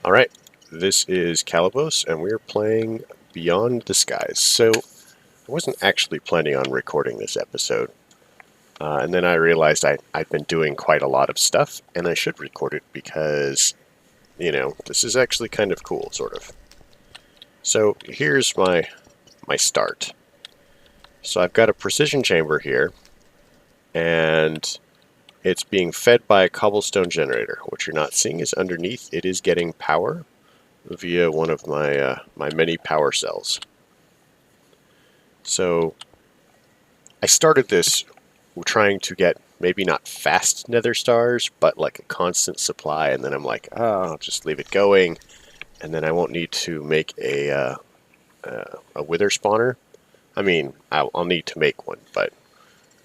Alright, this is Calibos, and we're playing Beyond the Skies. So, I wasn't actually planning on recording this episode, and then I realized I'd been doing quite a lot of stuff, and I should record it because, this is actually kind of cool, sort of. So, here's my start. So, I've got a precision chamber here, and it's being fed by a cobblestone generator. What you're not seeing is underneath it is getting power via one of my my many power cells. So I started this trying to get maybe not fast nether stars, but like a constant supply, and then I'm like, oh, I'll just leave it going, and then I won't need to make a wither spawner. I mean, I'll need to make one, but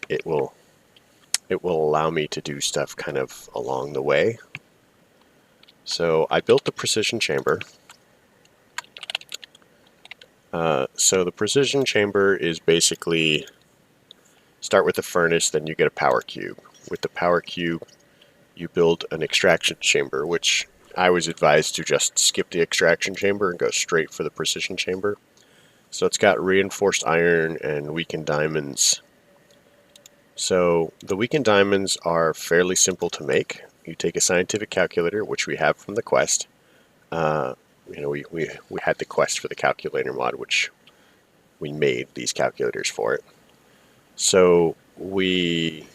it will allow me to do stuff kind of along the way. So I built the precision chamber. So the precision chamber is basically start with the furnace, then you get a power cube. With the power cube, you build an extraction chamber, which I was advised to just skip the extraction chamber and go straight for the precision chamber. So it's got reinforced iron and weakened diamonds. So the weakened diamonds are fairly simple to make. You take a scientific calculator, which we have from the quest. We had the quest for the calculator mod, which we made these calculators for it. So we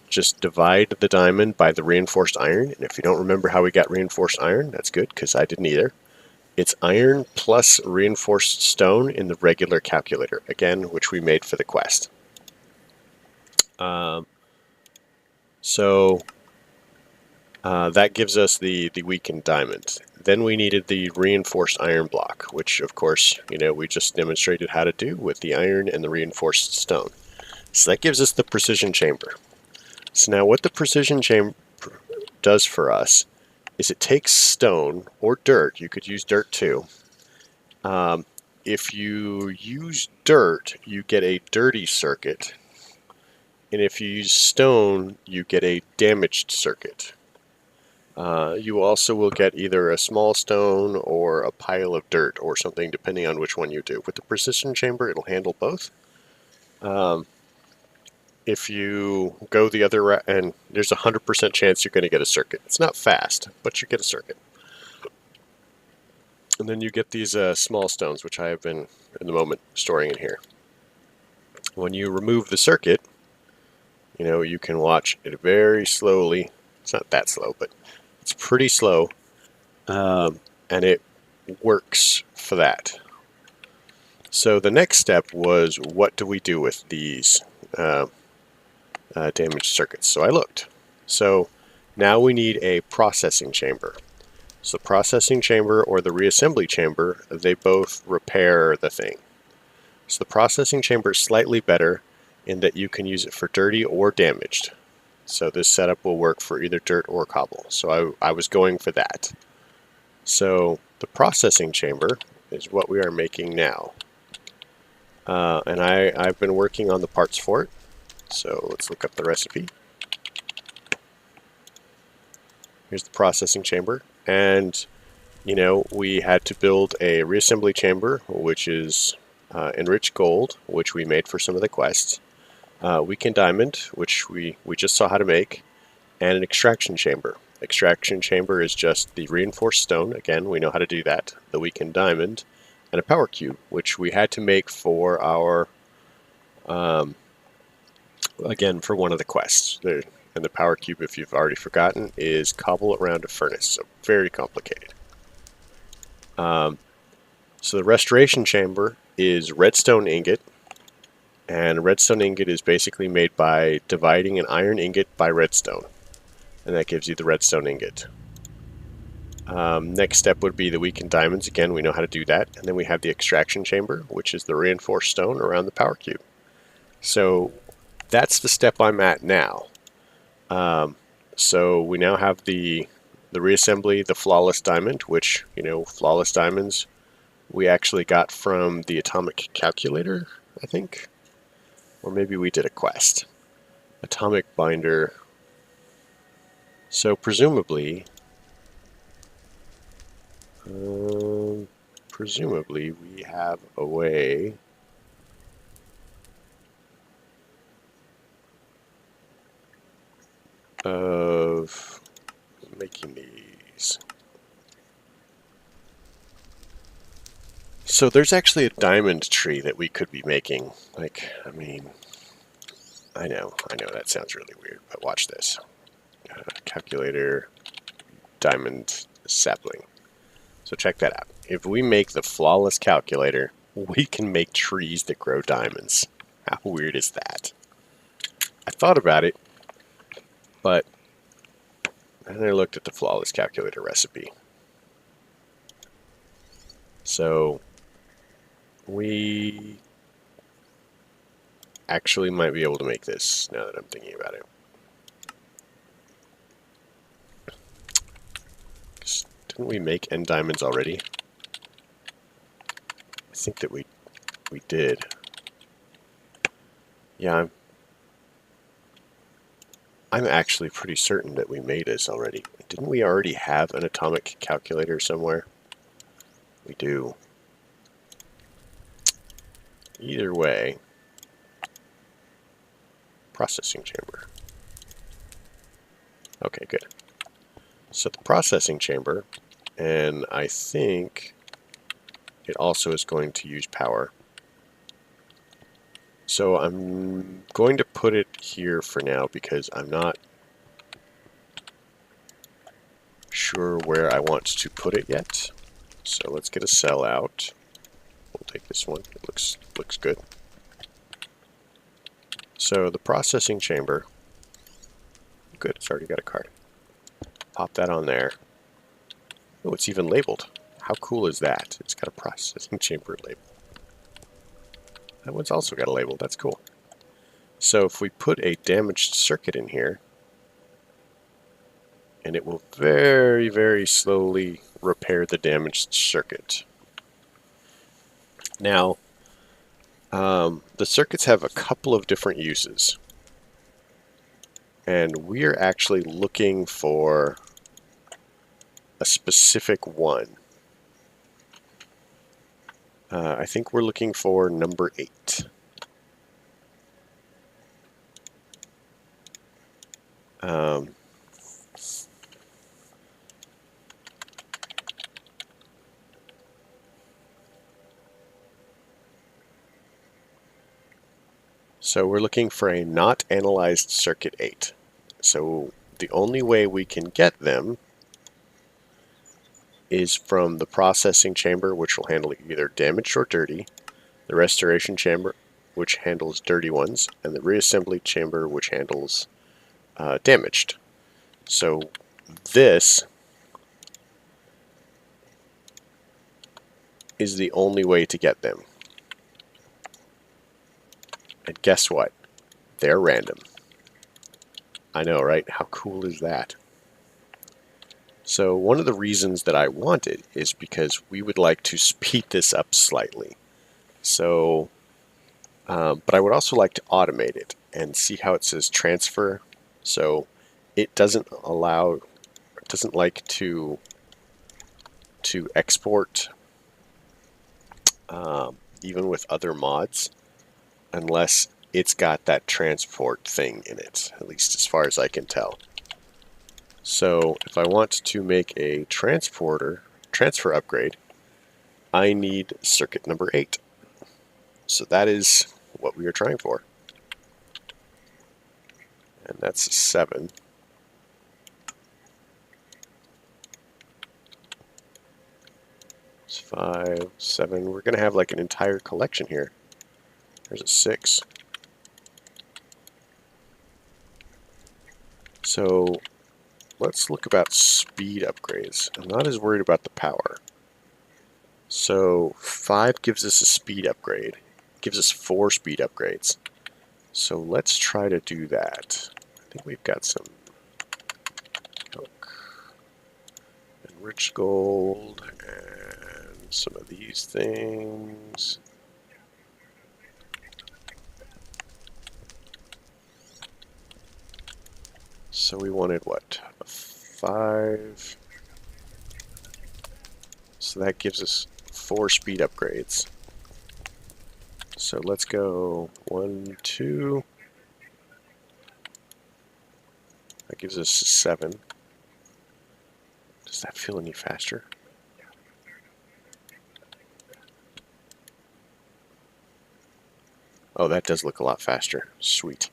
just divide the diamond by the reinforced iron, and if you don't remember how we got reinforced iron, that's good, because I didn't either. It's iron plus reinforced stone in the regular calculator, again, which we made for the quest. That gives us the weakened diamond. Then we needed the reinforced iron block, which of course, we just demonstrated how to do with the iron and the reinforced stone. So that gives us the precision chamber. So now what the precision chamber does for us is it takes stone or dirt. You could use dirt too. If you use dirt, you get a dirty circuit. And if you use stone, you get a damaged circuit. You also will get either a small stone or a pile of dirt or something, depending on which one you do. With the precision chamber, it'll handle both. If you go the other route, and there's a 100% chance you're going to get a circuit. It's not fast, but you get a circuit. And then you get these small stones, which I have been, in the moment, storing in here. When you remove the circuit, you can watch it very slowly. It's not that slow, but it's pretty slow, and it works for that. So the next step was, what do we do with these damaged circuits? So I looked. So now we need a processing chamber. So the processing chamber or the reassembly chamber, they both repair the thing. So the processing chamber is slightly better in that you can use it for dirty or damaged. So this setup will work for either dirt or cobble. So I was going for that. So the processing chamber is what we are making now. And I've been working on the parts for it. So let's look up the recipe. Here's the processing chamber. And, we had to build a reassembly chamber, which is enriched gold, which we made for some of the quests. Weakened diamond, which we just saw how to make, and an extraction chamber. Extraction chamber is just the reinforced stone. Again, we know how to do that. The weakened diamond, and a power cube, which we had to make for our, again, for one of the quests. And the power cube, if you've already forgotten, is cobble around a furnace. So very complicated. So the restoration chamber is redstone ingot. And a redstone ingot is basically made by dividing an iron ingot by redstone. And that gives you the redstone ingot. Next step would be the weakened diamonds. Again, we know how to do that. And then we have the extraction chamber, which is the reinforced stone around the power cube. So that's the step I'm at now. So we now have the reassembly, the flawless diamond, which, flawless diamonds we actually got from the atomic calculator, I think. Or maybe we did a quest. Atomic binder. So presumably Presumably we have a way of making these. So there's actually a diamond tree that we could be making. Like, I mean, I know that sounds really weird, but watch this. Calculator, diamond sapling. So check that out. If we make the flawless calculator, we can make trees that grow diamonds. How weird is that? I thought about it, but then I looked at the flawless calculator recipe. So we actually might be able to make this now that I'm thinking about it. Didn't we make end diamonds already? I think that we did. Yeah, I'm actually pretty certain that we made this already. Didn't we already have an atomic calculator somewhere? We do. Either way, processing chamber. Okay, good. So the processing chamber, and I think it also is going to use power. So I'm going to put it here for now because I'm not sure where I want to put it yet. So let's get a cell out. We'll take this one. It looks good. So the processing chamber. Good, it's already got a card. Pop that on there. Oh, it's even labeled. How cool is that? It's got a processing chamber label. That one's also got a label. That's cool. So if we put a damaged circuit in here, and it will very, very slowly repair the damaged circuit. Now, the circuits have a couple of different uses. And we're actually looking for a specific one. I think we're looking for number 8. So we're looking for a not analyzed circuit 8. So the only way we can get them is from the processing chamber, which will handle either damaged or dirty, the restoration chamber, which handles dirty ones, and the reassembly chamber, which handles damaged. So this is the only way to get them. And guess what? They're random. I know, right? How cool is that? So one of the reasons that I want it is because we would like to speed this up slightly. So, but I would also like to automate it and see how it says transfer. So it doesn't like to export even with other mods unless it's got that transport thing in it, at least as far as I can tell. So if I want to make a transfer upgrade, I need circuit number 8. So that is what we are trying for. And that's a 7. It's 5, 7. We're going to have like an entire collection here. There's a 6. So let's look about speed upgrades. I'm not as worried about the power. So 5 gives us a speed upgrade. Gives us 4 speed upgrades. So let's try to do that. I think we've got some coke and rich gold and some of these things. So we wanted what? A 5, So that gives us 4 speed upgrades. So let's go 1, 2. That gives us 7. Does that feel any faster? Oh, that does look a lot faster. Sweet.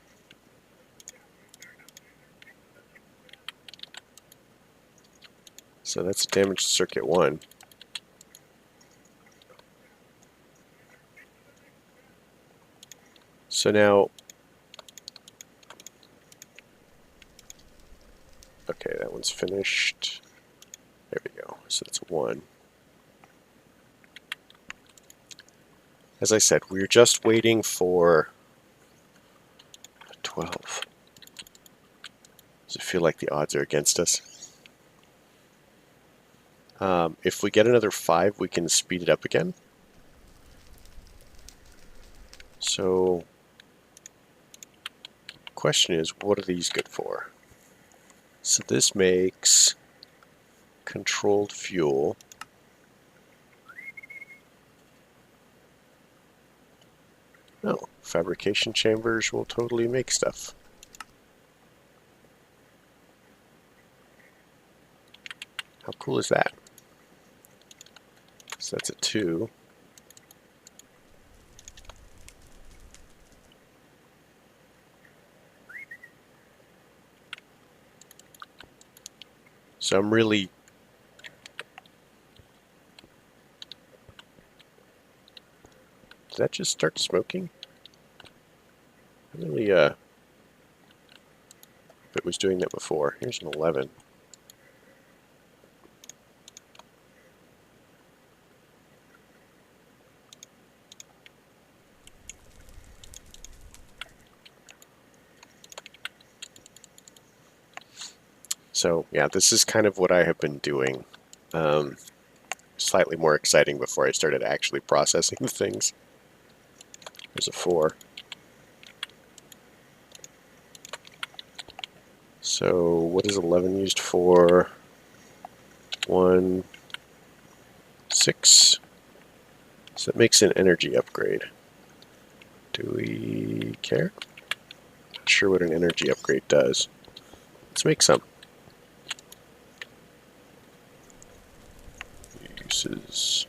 So that's damage to circuit 1. So now, okay, that one's finished. There we go. So that's 1. As I said, we're just waiting for 12. Does it feel like the odds are against us? If we get another 5, we can speed it up again. So, question is, what are these good for? So this makes controlled fuel. No, fabrication chambers will totally make stuff. How cool is that? So that's a 2. So I'm really... Did that just start smoking? I really, if it was doing that before. Here's an 11. So, yeah, this is kind of what I have been doing. Slightly more exciting before I started actually processing the things. There's a 4. So, what is 11 used for? 1, 6. So it makes an energy upgrade. Do we care? Not sure what an energy upgrade does. Let's make some. Uses.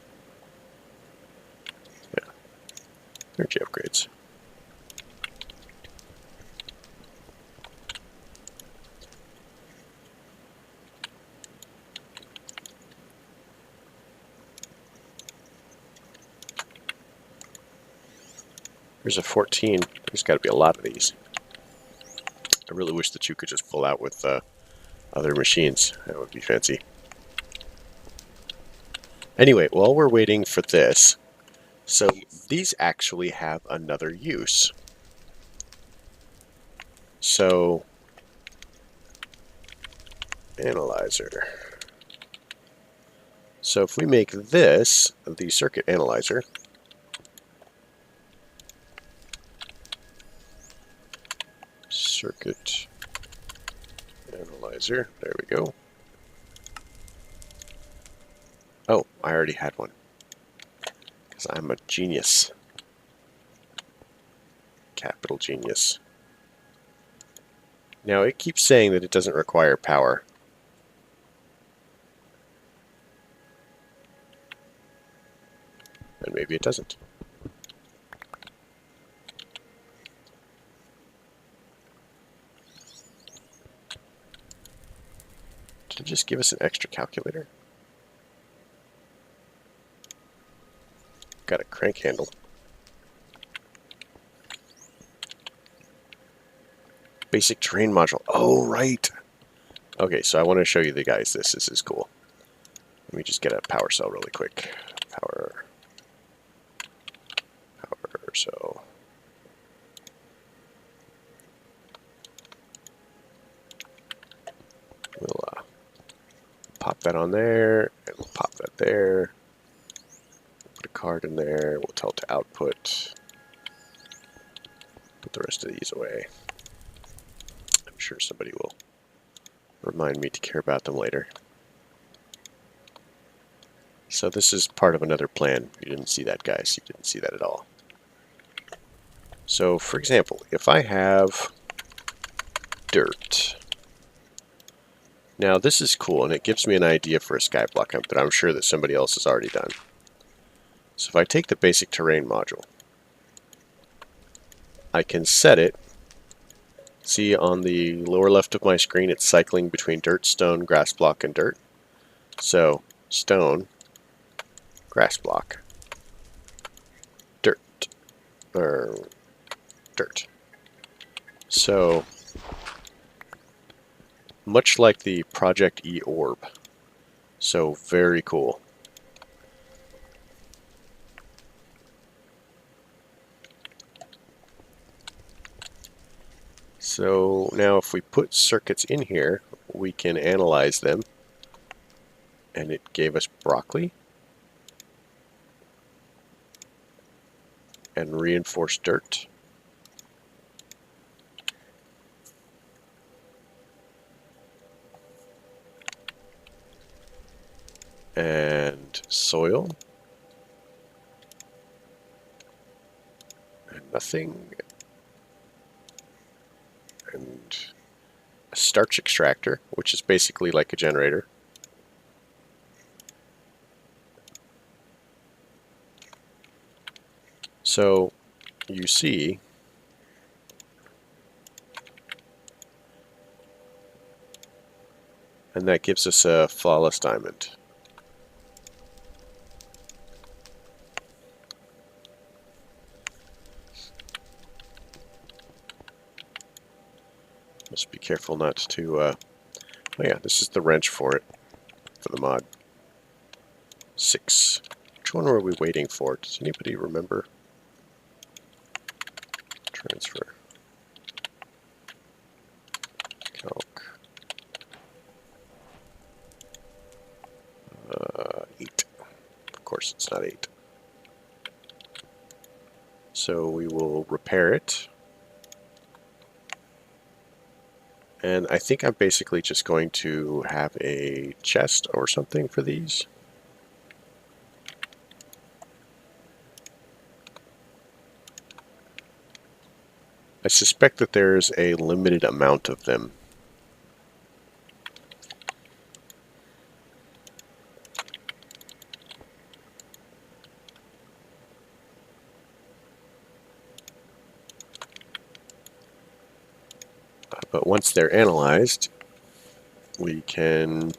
Yeah. Energy upgrades. There's a 14. There's got to be a lot of these. I really wish that you could just pull out with other machines. That would be fancy. Anyway, while we're waiting for this, so these actually have another use. So, analyzer. So if we make this the circuit analyzer, circuit analyzer, there we go. Oh, I already had one, because I'm a genius. Capital genius. Now it keeps saying that it doesn't require power. And maybe it doesn't. Did it just give us an extra calculator? Got a crank handle. Basic terrain module. Oh, right. Okay, so I want to show you the guys this. This is cool. Let me just get a power cell really quick. Power cell. We'll pop that on there, and we'll pop that there. Put a card in there. We'll tell it to output. Put the rest of these away. I'm sure somebody will remind me to care about them later. So this is part of another plan. You didn't see that, guys. You didn't see that at all. So, for example, if I have dirt. Now, this is cool, and it gives me an idea for a skyblock that I'm sure that somebody else has already done. So if I take the basic terrain module, I can set it. See on the lower left of my screen, it's cycling between dirt, stone, grass block, and dirt. So, stone, grass block, dirt, or dirt. So, much like the Project E orb. So, very cool. So now if we put circuits in here, we can analyze them. And it gave us broccoli and reinforced dirt. And soil. And nothing. And a starch extractor, which is basically like a generator. So you see and that gives us a flawless diamond. Must be careful not to, oh yeah, this is the wrench for it, for the mod. 6. Which one were we waiting for? Does anybody remember? Transfer. Calc. 8. Of course it's not 8. So we will repair it. And I think I'm basically just going to have a chest or something for these. I suspect that there's a limited amount of them. But once they're analyzed, we can...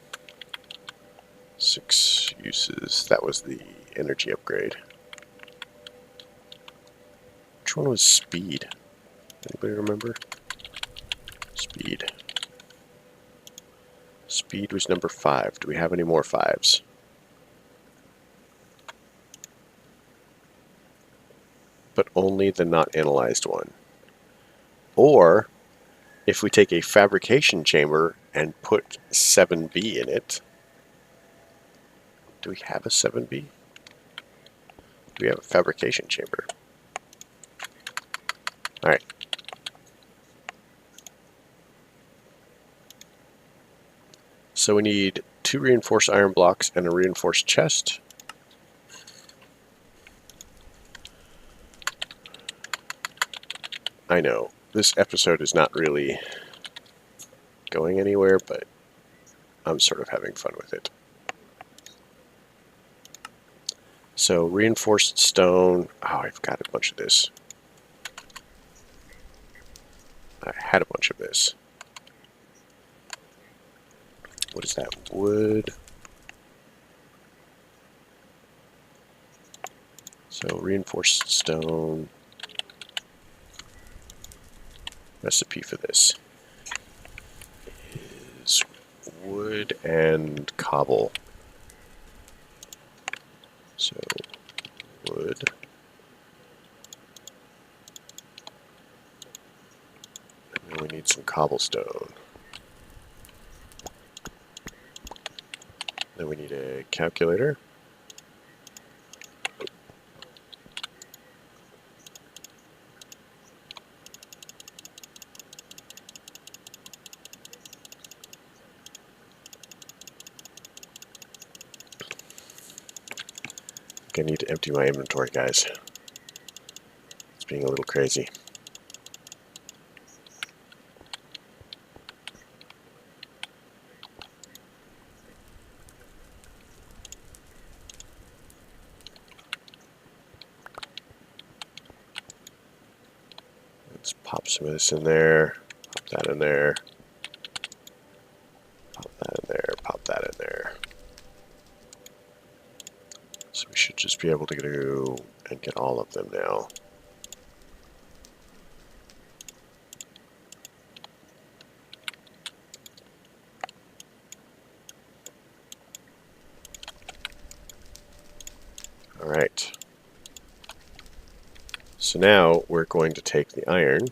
6 uses. That was the energy upgrade. Which one was speed? Anybody remember? Speed. Speed was number 5. Do we have any more 5s? But only the not analyzed one. Or, if we take a fabrication chamber and put 7B in it, do we have a 7B? Do we have a fabrication chamber? Alright. So we need 2 reinforced iron blocks and a reinforced chest. I know, this episode is not really going anywhere, but I'm sort of having fun with it. So reinforced stone. Oh, I've got a bunch of this. I had a bunch of this. What is that? Wood. So reinforced stone. Recipe for this is wood and cobble. So wood. And then we need some cobblestone. Then we need a calculator. think I need to empty my inventory, guys. It's being a little crazy. Let's pop some of this in there. Pop that in there. Pop that in there. Pop that in there. So we should just be able to go and get all of them now. All right. So now we're going to take the iron.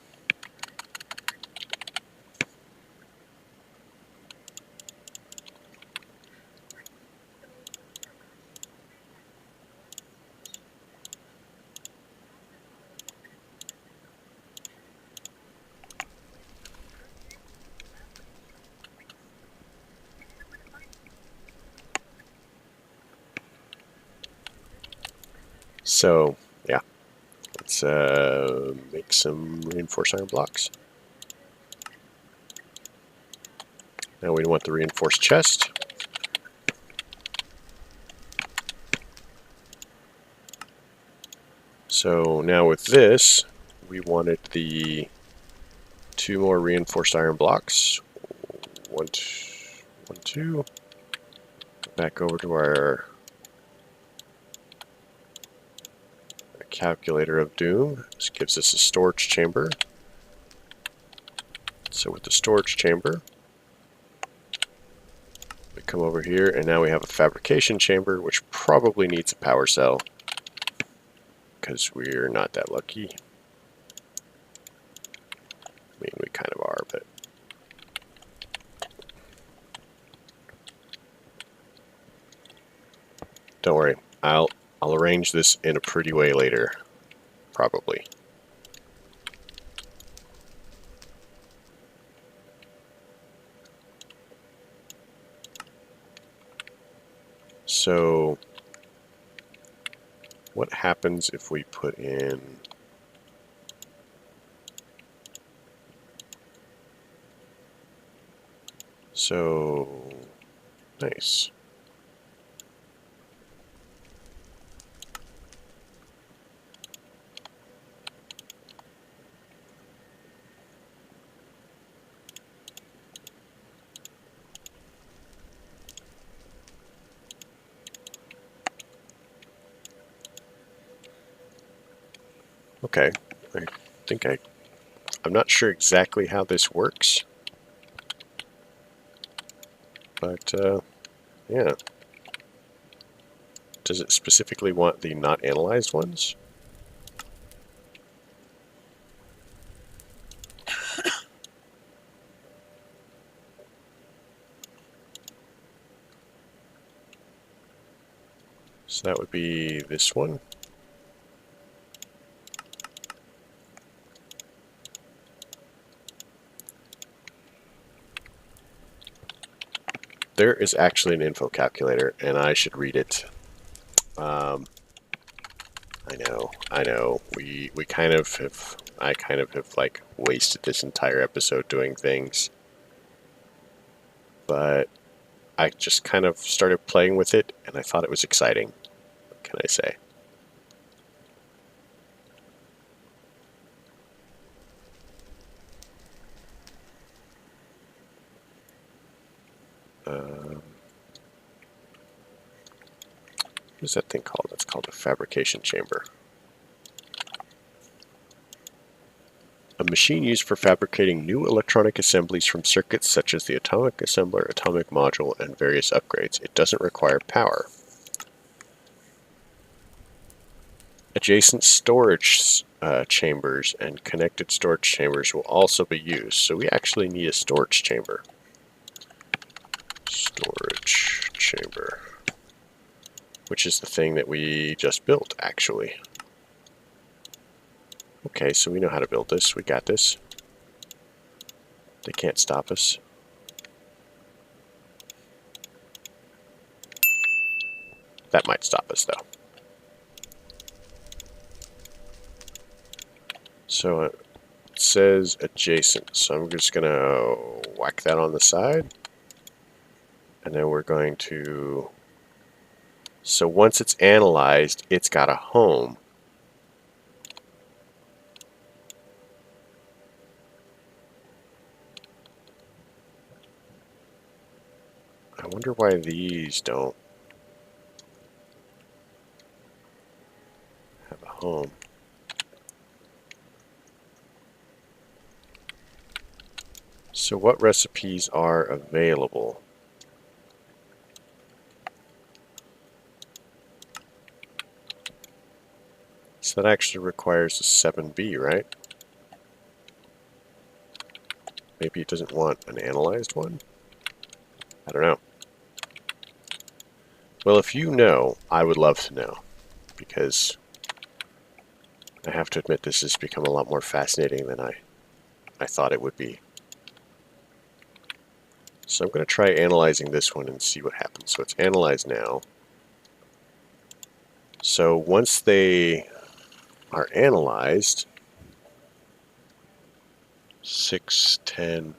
So, yeah, let's make some reinforced iron blocks. Now we want the reinforced chest. So now with this, we wanted the 2 more reinforced iron blocks. One, two. Back over to our calculator of doom. This gives us a storage chamber. So with the storage chamber, we come over here and now we have a fabrication chamber, which probably needs a power cell because we're not that lucky. I mean, we kind of are, but don't worry. I'll arrange this in a pretty way later, probably. So what happens if we put in nice. Okay, I think I'm not sure exactly how this works, but yeah. Does it specifically want the not analyzed ones? So that would be this one. There is actually an info calculator, and I should read it. I know. We kind of have. I kind of have like wasted this entire episode doing things, but I just kind of started playing with it, and I thought it was exciting. What can I say? What is that thing called? That's called a fabrication chamber. A machine used for fabricating new electronic assemblies from circuits such as the atomic assembler, atomic module, and various upgrades. It doesn't require power. Adjacent storage chambers and connected storage chambers will also be used. So we actually need a storage chamber. Storage chamber. Which is the thing that we just built, actually. Okay, so we know how to build this. We got this. They can't stop us. That might stop us, though. So it says adjacent, so I'm just going to whack that on the side. And then we're going to... So once it's analyzed, it's got a home. I wonder why these don't have a home. So what recipes are available? So that actually requires a 7B, right? Maybe it doesn't want an analyzed one? I don't know. Well, if you know, I would love to know, because I have to admit this has become a lot more fascinating than I thought it would be. So I'm going to try analyzing this one and see what happens. So it's analyzed now. So once they are analyzed, 6, 10,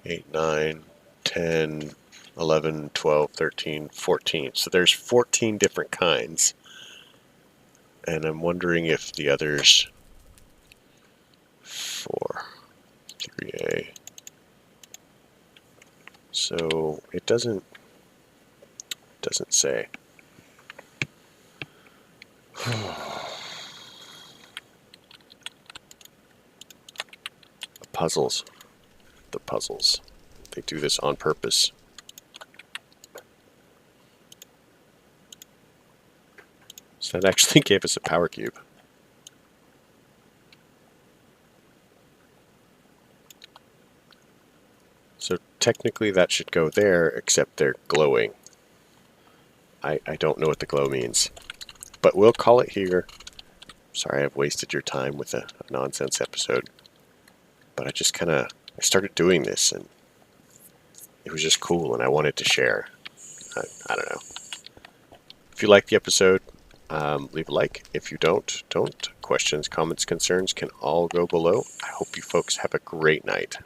8, 9, 10, 11, 12, 13, 14. So there's 14 different kinds. And I'm wondering if the others, 4, 3A. So it doesn't say. Puzzles. The puzzles. They do this on purpose. So that actually gave us a power cube. So technically that should go there, except they're glowing. I don't know what the glow means. But we'll call it here. Sorry I've wasted your time with a nonsense episode. But I started doing this and it was just cool and I wanted to share. I don't know. If you like the episode, leave a like. If you don't. Questions, comments, concerns can all go below. I hope you folks have a great night.